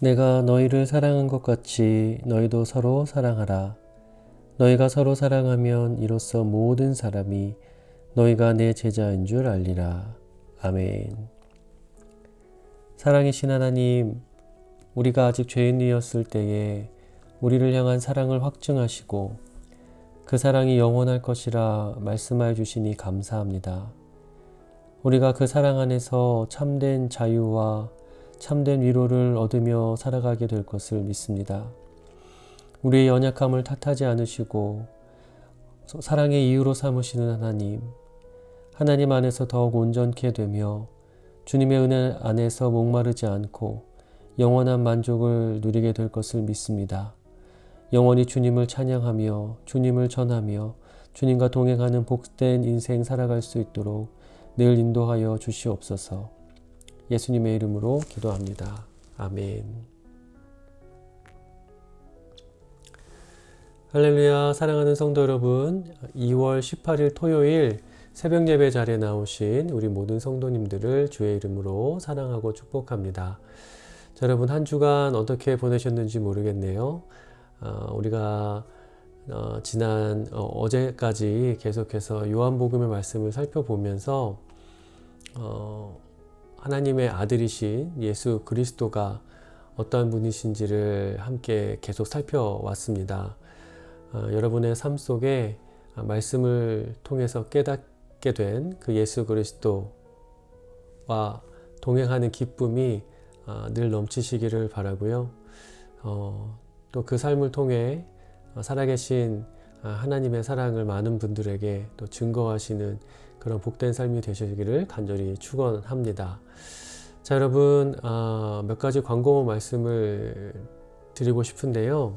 내가 너희를 사랑한 것 같이 너희도 서로 사랑하라. 너희가 서로 사랑하면 이로써 모든 사람이 너희가 내 제자인 줄 알리라. 아멘. 사랑이신 하나님, 우리가 아직 죄인이었을 때에 우리를 향한 사랑을 확증하시고 그 사랑이 영원할 것이라 말씀하여 주시니 감사합니다. 우리가 그 사랑 안에서 참된 자유와 참된 위로를 얻으며 살아가게 될 것을 믿습니다. 우리의 연약함을 탓하지 않으시고 사랑의 이유로 삼으시는 하나님 안에서 더욱 온전케 되며 주님의 은혜 안에서 목마르지 않고 영원한 만족을 누리게 될 것을 믿습니다. 영원히 주님을 찬양하며 주님을 전하며 주님과 동행하는 복된 인생 살아갈 수 있도록 늘 인도하여 주시옵소서. 예수님의 이름으로 기도합니다. 아멘. 할렐루야. 사랑하는 성도 여러분, 2월 18일 토요일 새벽 예배 자리에 나오신 우리 모든 성도님들을 주의 이름으로 사랑하고 축복합니다. 자, 여러분 한 주간 어떻게 보내셨는지 모르겠네요. 우리가 지난 어제까지 계속해서 요한복음의 말씀을 살펴보면서 하나님의 아들이신 예수 그리스도가 어떠한 분이신지를 함께 계속 살펴왔습니다. 여러분의 삶 속에 말씀을 통해서 깨닫게 된 그 예수 그리스도와 동행하는 기쁨이 늘 넘치시기를 바라고요. 또 그 삶을 통해 살아계신 하나님의 사랑을 많은 분들에게 또 증거하시는 그런 복된 삶이 되시기를 간절히 축원합니다. 자, 여러분 몇 가지 광고 말씀을 드리고 싶은데요.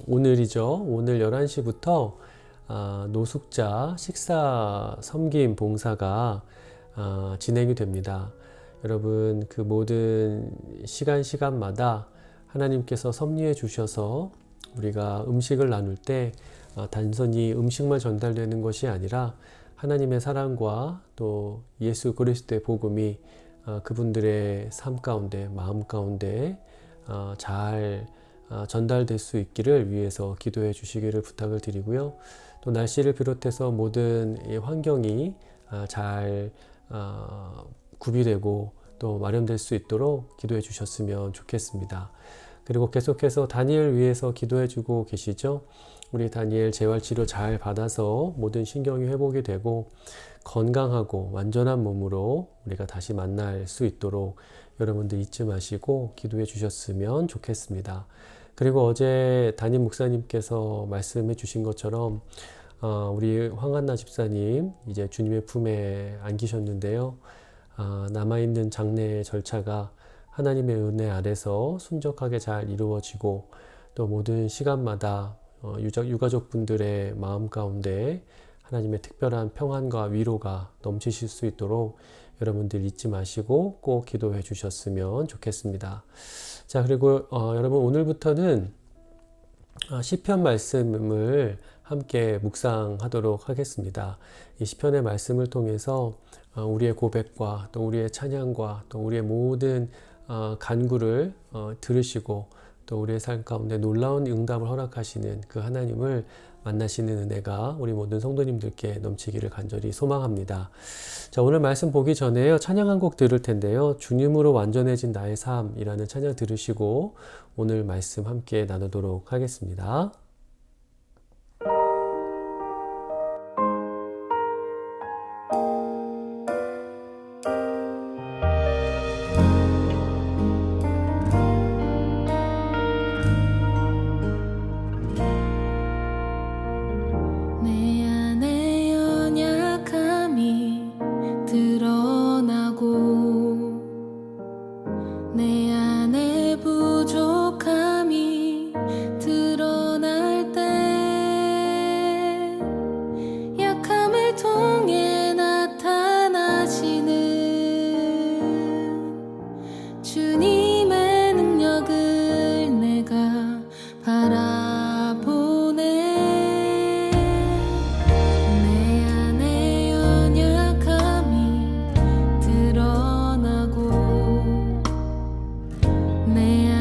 오늘이죠. 오늘 11시부터 노숙자 식사 섬김 봉사가 진행이 됩니다. 여러분 그 모든 시간마다 하나님께서 섭리해 주셔서 우리가 음식을 나눌 때 단순히 음식만 전달되는 것이 아니라 하나님의 사랑과 또 예수 그리스도의 복음이 그분들의 삶 가운데, 마음 가운데 잘 전달될 수 있기를 위해서 기도해 주시기를 부탁을 드리고요. 또 날씨를 비롯해서 모든 환경이 잘 구비되고 또 마련될 수 있도록 기도해 주셨으면 좋겠습니다. 그리고 계속해서 다니엘 위해서 기도해 주고 계시죠. 우리 다니엘 재활치료 잘 받아서 모든 신경이 회복이 되고 건강하고 완전한 몸으로 우리가 다시 만날 수 있도록 여러분들 잊지 마시고 기도해 주셨으면 좋겠습니다. 그리고 어제 담임 목사님께서 말씀해 주신 것처럼 우리 황한나 집사님 이제 주님의 품에 안기셨는데요. 남아있는 장례 절차가 하나님의 은혜 아래서 순적하게 잘 이루어지고 또 모든 시간마다 유가족분들의 마음 가운데 하나님의 특별한 평안과 위로가 넘치실 수 있도록 여러분들 잊지 마시고 꼭 기도해 주셨으면 좋겠습니다. 자, 그리고 여러분 오늘부터는 시편 말씀을 함께 묵상하도록 하겠습니다. 이 시편의 말씀을 통해서 우리의 고백과 또 우리의 찬양과 또 우리의 모든 간구를 들으시고 또 우리의 삶 가운데 놀라운 응답을 허락하시는 그 하나님을 만나시는 은혜가 우리 모든 성도님들께 넘치기를 간절히 소망합니다. 자, 오늘 말씀 보기 전에요. 찬양 한 곡 들을 텐데요. 주님으로 완전해진 나의 삶이라는 찬양 들으시고 오늘 말씀 함께 나누도록 하겠습니다. 내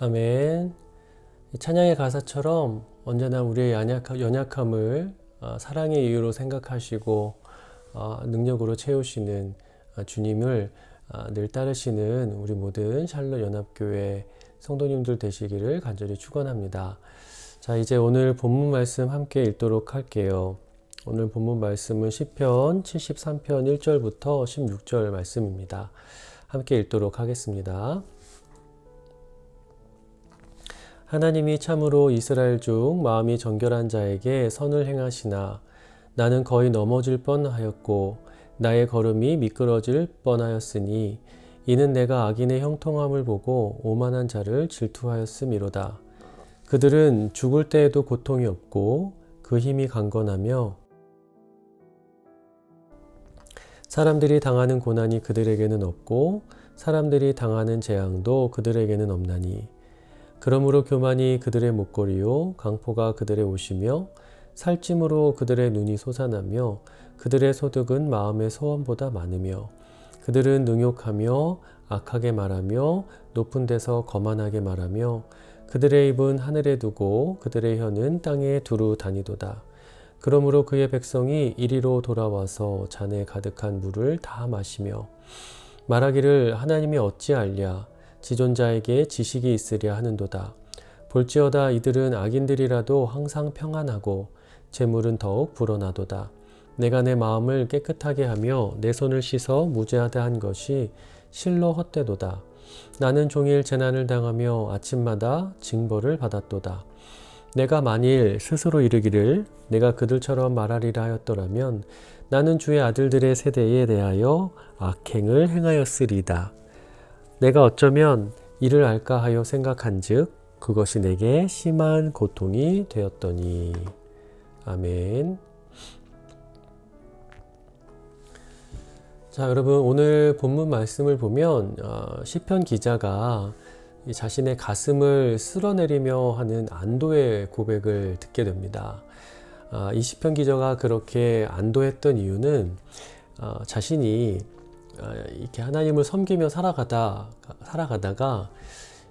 아멘. 이 찬양의 가사처럼 언제나 우리의 연약함을 사랑의 이유로 생각하시고 능력으로 채우시는 주님을 늘 따르시는 우리 모든 샬롯 연합교회 성도님들 되시기를 간절히 축원합니다. 자, 이제 오늘 본문 말씀 함께 읽도록 할게요. 오늘 본문 말씀은 시편 73편 1절부터 16절 말씀입니다. 함께 읽도록 하겠습니다. 하나님이 참으로 이스라엘 중 마음이 정결한 자에게 선을 행하시나 나는 거의 넘어질 뻔하였고 나의 걸음이 미끄러질 뻔하였으니 이는 내가 악인의 형통함을 보고 오만한 자를 질투하였음이로다. 그들은 죽을 때에도 고통이 없고 그 힘이 강건하며 사람들이 당하는 고난이 그들에게는 없고 사람들이 당하는 재앙도 그들에게는 없나니 그러므로 교만이 그들의 목걸이요 강포가 그들의 옷이며 살찜으로 그들의 눈이 솟아나며 그들의 소득은 마음의 소원보다 많으며 그들은 능욕하며 악하게 말하며 높은 데서 거만하게 말하며 그들의 입은 하늘에 두고 그들의 혀는 땅에 두루 다니도다. 그러므로 그의 백성이 이리로 돌아와서 잔에 가득한 물을 다 마시며 말하기를 하나님이 어찌 알랴 지존자에게 지식이 있으랴 하는도다. 볼지어다 이들은 악인들이라도 항상 평안하고 재물은 더욱 불어나도다. 내가 내 마음을 깨끗하게 하며 내 손을 씻어 무죄하다 한 것이 실로 헛되도다. 나는 종일 재난을 당하며 아침마다 징벌을 받았도다. 내가 만일 스스로 이르기를 내가 그들처럼 말하리라 하였더라면 나는 주의 아들들의 세대에 대하여 악행을 행하였으리다. 내가 어쩌면 이를 알까 하여 생각한즉 그것이 내게 심한 고통이 되었더니. 아멘. 자, 여러분 오늘 본문 말씀을 보면 시편 기자가 자신의 가슴을 쓸어내리며 하는 안도의 고백을 듣게 됩니다. 이 시편 기자가 그렇게 안도했던 이유는 자신이 이렇게 하나님을 섬기며 살아가다가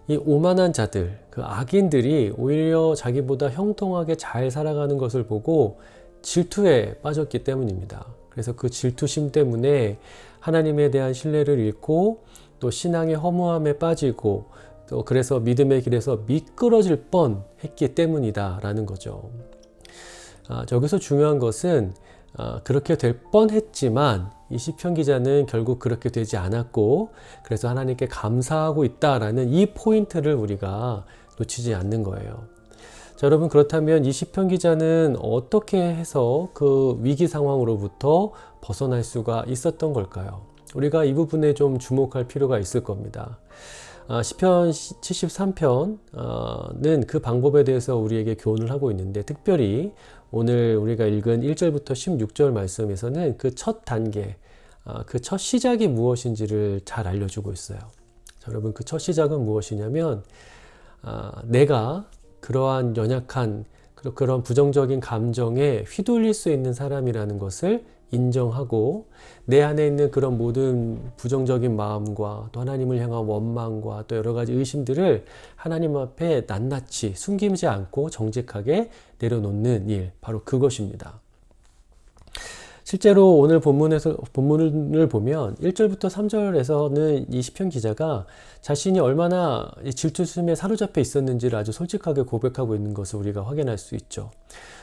이 오만한 자들, 그 악인들이 오히려 자기보다 형통하게 잘 살아가는 것을 보고 질투에 빠졌기 때문입니다. 그래서 그 질투심 때문에 하나님에 대한 신뢰를 잃고 또 신앙의 허무함에 빠지고 또 그래서 믿음의 길에서 미끄러질 뻔했기 때문이다 라는 거죠. 저기서 중요한 것은 그렇게 될 뻔했지만 이 시편 기자는 결국 그렇게 되지 않았고 그래서 하나님께 감사하고 있다라는 이 포인트를 우리가 놓치지 않는 거예요. 자, 여러분 그렇다면 이 시편 기자는 어떻게 해서 그 위기 상황으로부터 벗어날 수가 있었던 걸까요? 우리가 이 부분에 좀 주목할 필요가 있을 겁니다. 시편 73편은 그 방법에 대해서 우리에게 교훈을 하고 있는데 특별히 오늘 우리가 읽은 1절부터 16절 말씀에서는 그 첫 단계, 그 첫 시작이 무엇인지를 잘 알려주고 있어요. 자, 여러분 그 첫 시작은 무엇이냐면 내가 그러한 연약한 그런 부정적인 감정에 휘둘릴 수 있는 사람이라는 것을 인정하고 내 안에 있는 그런 모든 부정적인 마음과 또 하나님을 향한 원망과 또 여러 가지 의심들을 하나님 앞에 낱낱이 숨기지 않고 정직하게 내려놓는 일, 바로 그것입니다. 실제로 오늘 본문을 보면 1절부터 3절에서는 이 시편 기자가 자신이 얼마나 질투심에 사로잡혀 있었는지를 아주 솔직하게 고백하고 있는 것을 우리가 확인할 수 있죠.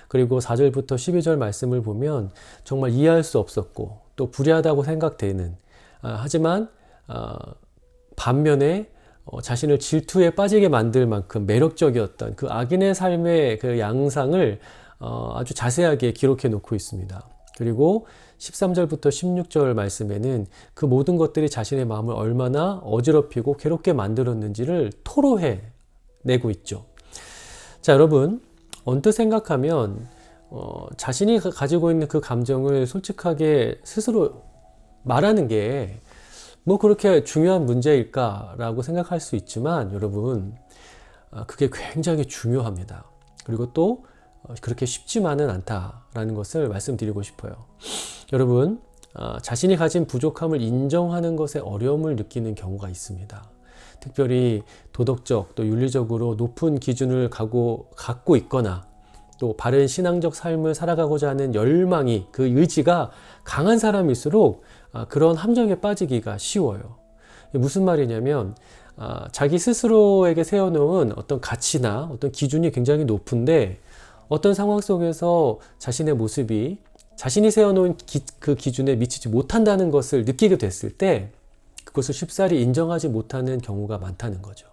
그리고 4절부터 12절 말씀을 보면 정말 이해할 수 없었고 또 불의하다고 생각되는 하지만 반면에 자신을 질투에 빠지게 만들 만큼 매력적이었던 그 악인의 삶의 그 양상을 아주 자세하게 기록해 놓고 있습니다. 그리고 13절부터 16절 말씀에는 그 모든 것들이 자신의 마음을 얼마나 어지럽히고 괴롭게 만들었는지를 토로해 내고 있죠. 자, 여러분 언뜻 생각하면 자신이 가지고 있는 그 감정을 솔직하게 스스로 말하는 게 뭐 그렇게 중요한 문제일까라고 생각할 수 있지만 여러분 그게 굉장히 중요합니다. 그리고 또 그렇게 쉽지만은 않다라는 것을 말씀드리고 싶어요. 여러분 자신이 가진 부족함을 인정하는 것에 어려움을 느끼는 경우가 있습니다. 특별히 도덕적 또 윤리적으로 높은 기준을 갖고 있거나 또 바른 신앙적 삶을 살아가고자 하는 열망이, 그 의지가 강한 사람일수록 그런 함정에 빠지기가 쉬워요. 무슨 말이냐면 자기 스스로에게 세워놓은 어떤 가치나 어떤 기준이 굉장히 높은데 어떤 상황 속에서 자신의 모습이 자신이 세워놓은 그 기준에 미치지 못한다는 것을 느끼게 됐을 때 그것을 쉽사리 인정하지 못하는 경우가 많다는 거죠.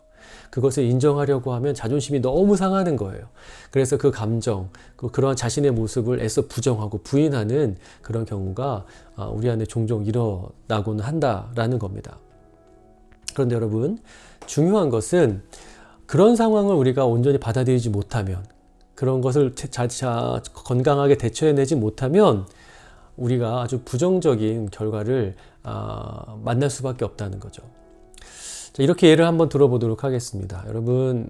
그것을 인정하려고 하면 자존심이 너무 상하는 거예요. 그래서 그 감정, 그러한 자신의 모습을 애써 부정하고 부인하는 그런 경우가 우리 안에 종종 일어나곤 한다라는 겁니다. 그런데 여러분, 중요한 것은 그런 상황을 우리가 온전히 받아들이지 못하면, 그런 것을 건강하게 대처해내지 못하면 우리가 아주 부정적인 결과를 만날 수밖에 없다는 거죠. 자, 이렇게 예를 한번 들어보도록 하겠습니다. 여러분,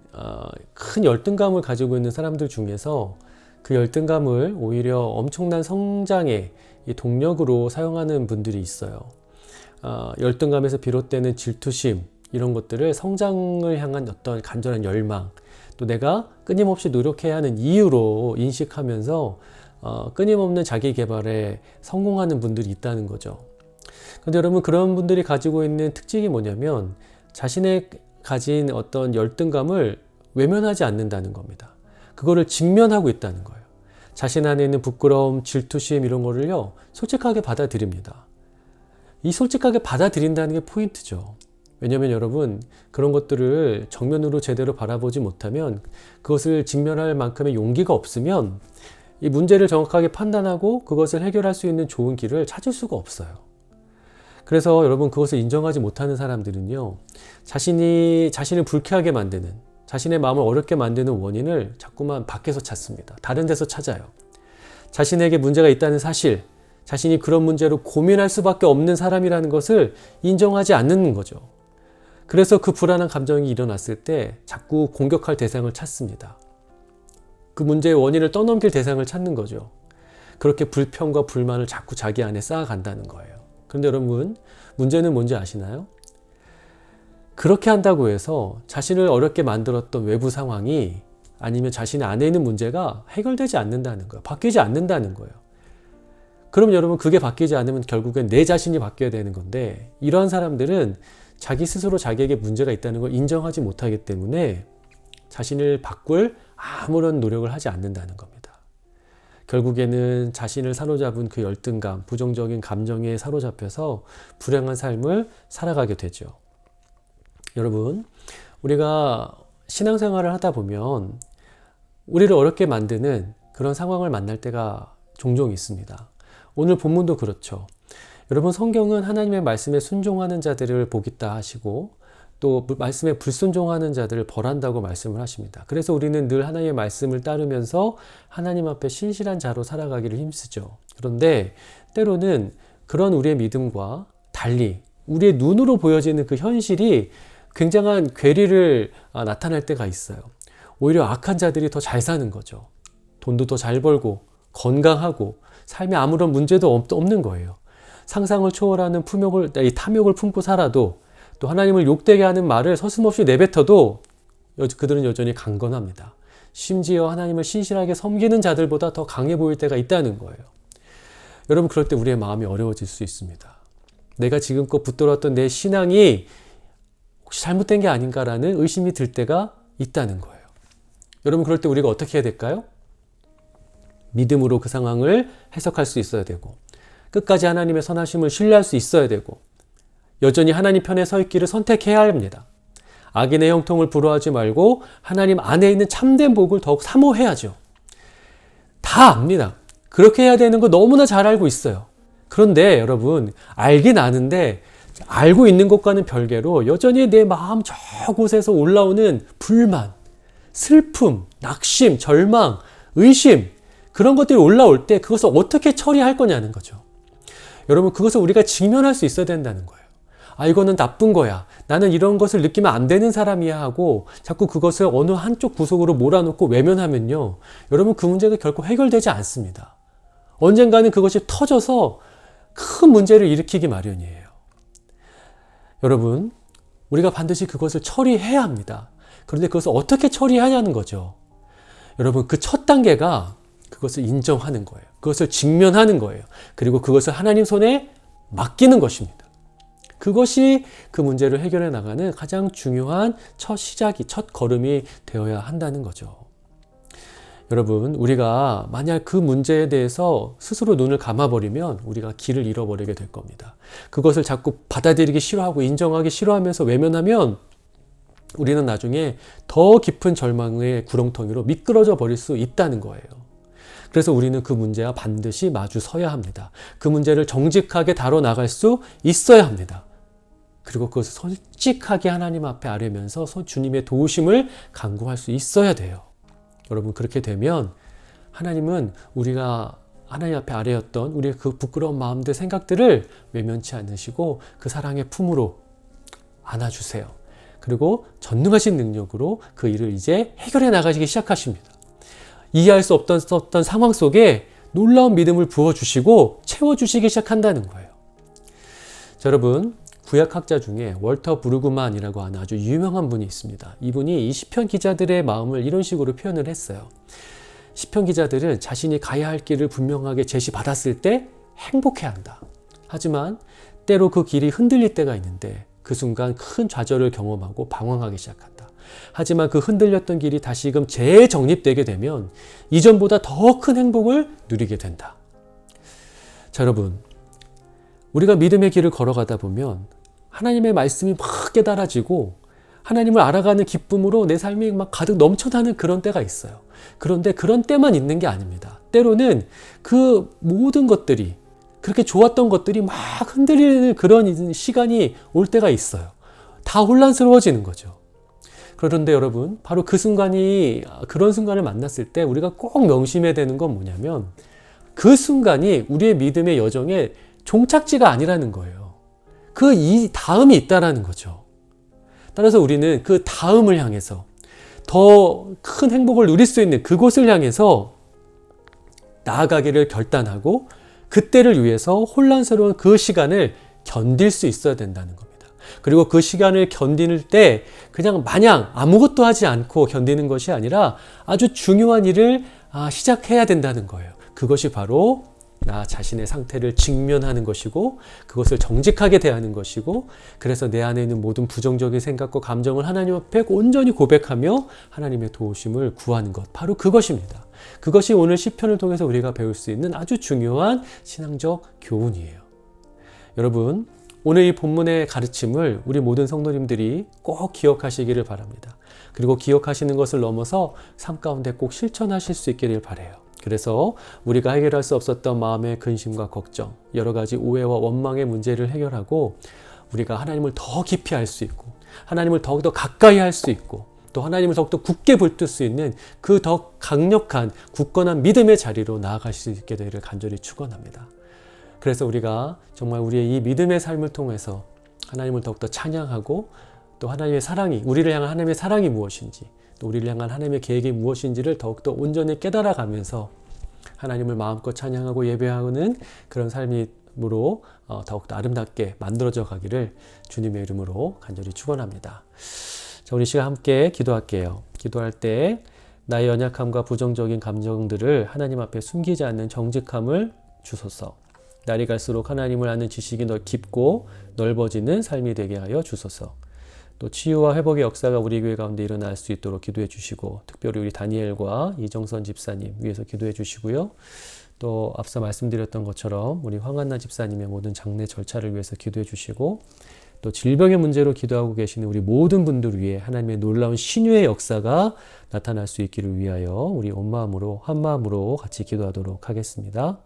큰 열등감을 가지고 있는 사람들 중에서 그 열등감을 오히려 엄청난 성장의 동력으로 사용하는 분들이 있어요. 열등감에서 비롯되는 질투심, 이런 것들을 성장을 향한 어떤 간절한 열망, 또 내가 끊임없이 노력해야 하는 이유로 인식하면서 끊임없는 자기 개발에 성공하는 분들이 있다는 거죠. 그런데 여러분, 그런 분들이 가지고 있는 특징이 뭐냐면 자신의 가진 어떤 열등감을 외면하지 않는다는 겁니다. 그거를 직면하고 있다는 거예요. 자신 안에 있는 부끄러움, 질투심 이런 거를요, 솔직하게 받아들입니다. 이 솔직하게 받아들인다는 게 포인트죠. 왜냐하면 여러분, 그런 것들을 정면으로 제대로 바라보지 못하면, 그것을 직면할 만큼의 용기가 없으면 이 문제를 정확하게 판단하고 그것을 해결할 수 있는 좋은 길을 찾을 수가 없어요. 그래서 여러분, 그것을 인정하지 못하는 사람들은요, 자신을 불쾌하게 만드는, 자신의 마음을 어렵게 만드는 원인을 자꾸만 밖에서 찾습니다. 다른 데서 찾아요. 자신에게 문제가 있다는 사실, 자신이 그런 문제로 고민할 수밖에 없는 사람이라는 것을 인정하지 않는 거죠. 그래서 그 불안한 감정이 일어났을 때 자꾸 공격할 대상을 찾습니다. 그 문제의 원인을 떠넘길 대상을 찾는 거죠. 그렇게 불평과 불만을 자꾸 자기 안에 쌓아간다는 거예요. 그런데 여러분, 문제는 뭔지 아시나요? 그렇게 한다고 해서 자신을 어렵게 만들었던 외부 상황이, 아니면 자신 안에 있는 문제가 해결되지 않는다는 거예요. 바뀌지 않는다는 거예요. 그럼 여러분, 그게 바뀌지 않으면 결국엔 내 자신이 바뀌어야 되는 건데, 이러한 사람들은 자기 스스로 자기에게 문제가 있다는 걸 인정하지 못하기 때문에 자신을 바꿀 아무런 노력을 하지 않는다는 겁니다. 결국에는 자신을 사로잡은 그 열등감, 부정적인 감정에 사로잡혀서 불행한 삶을 살아가게 되죠. 여러분, 우리가 신앙생활을 하다 보면 우리를 어렵게 만드는 그런 상황을 만날 때가 종종 있습니다. 오늘 본문도 그렇죠. 여러분, 성경은 하나님의 말씀에 순종하는 자들을 복있다 하시고 또 말씀에 불순종하는 자들을 벌한다고 말씀을 하십니다. 그래서 우리는 늘 하나님의 말씀을 따르면서 하나님 앞에 신실한 자로 살아가기를 힘쓰죠. 그런데 때로는 그런 우리의 믿음과 달리 우리의 눈으로 보여지는 그 현실이 굉장한 괴리를 나타낼 때가 있어요. 오히려 악한 자들이 더 잘 사는 거죠. 돈도 더 잘 벌고 건강하고 삶에 아무런 문제도 없는 거예요. 상상을 초월하는 탐욕을 품고 살아도, 또 하나님을 욕되게 하는 말을 서슴없이 내뱉어도 그들은 여전히 강건합니다. 심지어 하나님을 신실하게 섬기는 자들보다 더 강해 보일 때가 있다는 거예요. 여러분, 그럴 때 우리의 마음이 어려워질 수 있습니다. 내가 지금껏 붙들었던 내 신앙이 혹시 잘못된 게 아닌가라는 의심이 들 때가 있다는 거예요. 여러분, 그럴 때 우리가 어떻게 해야 될까요? 믿음으로 그 상황을 해석할 수 있어야 되고, 끝까지 하나님의 선하심을 신뢰할 수 있어야 되고, 여전히 하나님 편에 서 있기를 선택해야 합니다. 악인의 형통을 부러워하지 말고 하나님 안에 있는 참된 복을 더욱 사모해야죠. 다 압니다. 그렇게 해야 되는 거 너무나 잘 알고 있어요. 그런데 여러분, 알긴 아는데 알고 있는 것과는 별개로 여전히 내 마음 저곳에서 올라오는 불만, 슬픔, 낙심, 절망, 의심, 그런 것들이 올라올 때 그것을 어떻게 처리할 거냐는 거죠. 여러분, 그것을 우리가 직면할 수 있어야 된다는 거예요. 이거는 나쁜 거야. 나는 이런 것을 느끼면 안 되는 사람이야 하고 자꾸 그것을 어느 한쪽 구석으로 몰아놓고 외면하면요, 여러분, 그 문제가 결코 해결되지 않습니다. 언젠가는 그것이 터져서 큰 문제를 일으키기 마련이에요. 여러분, 우리가 반드시 그것을 처리해야 합니다. 그런데 그것을 어떻게 처리하냐는 거죠. 여러분, 그 첫 단계가 그것을 인정하는 거예요. 그것을 직면하는 거예요. 그리고 그것을 하나님 손에 맡기는 것입니다. 그것이 그 문제를 해결해 나가는 가장 중요한 첫 시작이, 첫 걸음이 되어야 한다는 거죠. 여러분, 우리가 만약 그 문제에 대해서 스스로 눈을 감아버리면 우리가 길을 잃어버리게 될 겁니다. 그것을 자꾸 받아들이기 싫어하고 인정하기 싫어하면서 외면하면 우리는 나중에 더 깊은 절망의 구렁텅이로 미끄러져 버릴 수 있다는 거예요. 그래서 우리는 그 문제와 반드시 마주 서야 합니다. 그 문제를 정직하게 다뤄나갈 수 있어야 합니다. 그리고 그것을 솔직하게 하나님 앞에 아뢰면서 주님의 도우심을 간구할 수 있어야 돼요. 여러분, 그렇게 되면 하나님은 우리가 하나님 앞에 아뢰었던 우리의 그 부끄러운 마음들, 생각들을 외면치 않으시고 그 사랑의 품으로 안아주세요. 그리고 전능하신 능력으로 그 일을 이제 해결해 나가시기 시작하십니다. 이해할 수 없던 상황 속에 놀라운 믿음을 부어주시고 채워주시기 시작한다는 거예요. 자, 여러분, 구약학자 중에 월터 브루그만이라고 하는 아주 유명한 분이 있습니다. 이분이 이 시편 기자들의 마음을 이런 식으로 표현을 했어요. 시편 기자들은 자신이 가야 할 길을 분명하게 제시받았을 때 행복해한다. 하지만 때로 그 길이 흔들릴 때가 있는데 그 순간 큰 좌절을 경험하고 방황하기 시작한다. 하지만 그 흔들렸던 길이 다시금 재정립되게 되면 이전보다 더 큰 행복을 누리게 된다. 자, 여러분, 우리가 믿음의 길을 걸어가다 보면 하나님의 말씀이 막 깨달아지고 하나님을 알아가는 기쁨으로 내 삶이 막 가득 넘쳐나는 그런 때가 있어요. 그런데 그런 때만 있는 게 아닙니다. 때로는 그 모든 것들이, 그렇게 좋았던 것들이 막 흔들리는 그런 시간이 올 때가 있어요. 다 혼란스러워지는 거죠. 그런데 여러분, 바로 그런 순간을 만났을 때 우리가 꼭 명심해야 되는 건 뭐냐면 그 순간이 우리의 믿음의 여정의 종착지가 아니라는 거예요. 이 다음이 있다라는 거죠. 따라서 우리는 그 다음을 향해서 더 큰 행복을 누릴 수 있는 그곳을 향해서 나아가기를 결단하고 그때를 위해서 혼란스러운 그 시간을 견딜 수 있어야 된다는 겁니다. 그리고 그 시간을 견딜 때 그냥 마냥 아무것도 하지 않고 견디는 것이 아니라 아주 중요한 일을 시작해야 된다는 거예요. 그것이 바로 나 자신의 상태를 직면하는 것이고 그것을 정직하게 대하는 것이고, 그래서 내 안에 있는 모든 부정적인 생각과 감정을 하나님 앞에 온전히 고백하며 하나님의 도우심을 구하는 것, 바로 그것입니다. 그것이 오늘 시편을 통해서 우리가 배울 수 있는 아주 중요한 신앙적 교훈이에요. 여러분, 오늘 이 본문의 가르침을 우리 모든 성도님들이 꼭 기억하시기를 바랍니다. 그리고 기억하시는 것을 넘어서 삶 가운데 꼭 실천하실 수 있기를 바라요. 그래서 우리가 해결할 수 없었던 마음의 근심과 걱정, 여러 가지 오해와 원망의 문제를 해결하고 우리가 하나님을 더 깊이 알 수 있고 하나님을 더욱더 가까이 할 수 있고 또 하나님을 더욱더 굳게 붙들 수 있는 그 더 강력한 굳건한 믿음의 자리로 나아갈 수 있게 되기를 간절히 축원합니다. 그래서 우리가 정말 우리의 이 믿음의 삶을 통해서 하나님을 더욱더 찬양하고 또 하나님의 사랑이, 우리를 향한 하나님의 사랑이 무엇인지, 또 우리를 향한 하나님의 계획이 무엇인지를 더욱더 온전히 깨달아가면서 하나님을 마음껏 찬양하고 예배하는 그런 삶으로 더욱더 아름답게 만들어져 가기를 주님의 이름으로 간절히 축원합니다. 자, 우리 시간 함께 기도할게요. 기도할 때 나의 연약함과 부정적인 감정들을 하나님 앞에 숨기지 않는 정직함을 주소서. 날이 갈수록 하나님을 아는 지식이 더 깊고 넓어지는 삶이 되게 하여 주소서. 또 치유와 회복의 역사가 우리 교회 가운데 일어날 수 있도록 기도해 주시고, 특별히 우리 다니엘과 이정선 집사님 위해서 기도해 주시고요. 또 앞서 말씀드렸던 것처럼 우리 황한나 집사님의 모든 장례 절차를 위해서 기도해 주시고, 또 질병의 문제로 기도하고 계시는 우리 모든 분들 위해 하나님의 놀라운 신유의 역사가 나타날 수 있기를 위하여 우리 온 마음으로 한 마음으로 같이 기도하도록 하겠습니다.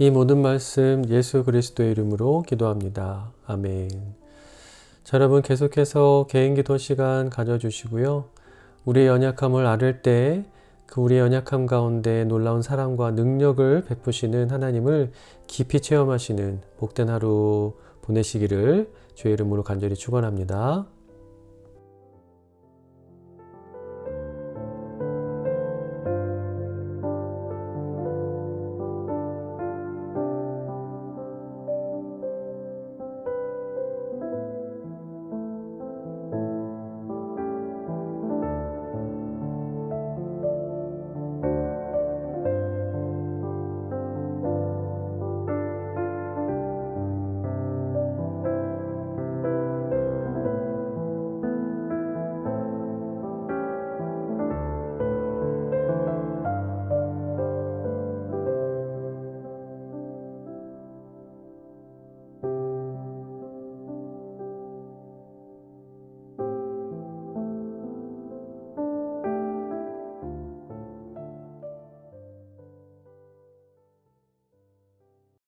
이 모든 말씀 예수 그리스도의 이름으로 기도합니다. 아멘. 자, 여러분 계속해서 개인 기도 시간 가져주시고요. 우리의 연약함을 앓을 때 그 우리의 연약함 가운데 놀라운 사랑과 능력을 베푸시는 하나님을 깊이 체험하시는 복된 하루 보내시기를 주의 이름으로 간절히 축원합니다.